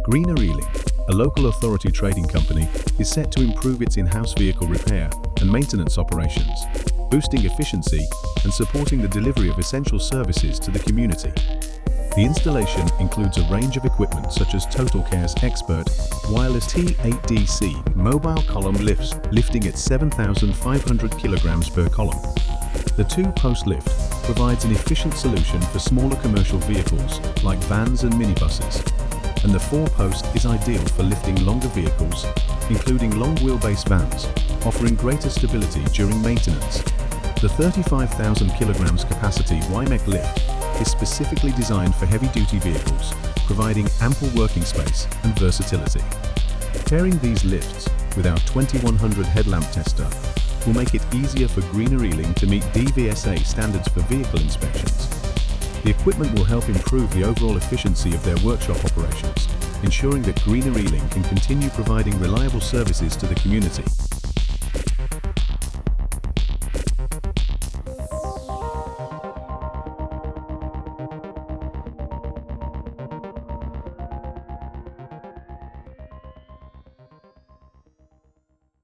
Greener Ealing, a local authority trading company, is set to improve its in-house vehicle repair and maintenance operations, boosting efficiency and supporting the delivery of essential services to the community. The installation includes a range of equipment such as Totalkare's expert wireless T8DC mobile column lifts, lifting at 7,500 kilograms per column. The two-post lift provides an efficient solution for smaller commercial vehicles like vans and minibuses, and the four-post is ideal for lifting longer vehicles, including long-wheelbase vans, offering greater stability during maintenance. The 35,000 kilograms capacity Y-MECH Lift is specifically designed for heavy-duty vehicles, providing ample working space and versatility. Pairing these lifts with our 2100 Headlamp Tester will make it easier for Greener Ealing to meet DVSA standards for vehicle inspections. The equipment will help improve the overall efficiency of their workshop operations, ensuring that Greener Ealing can continue providing reliable services to the community.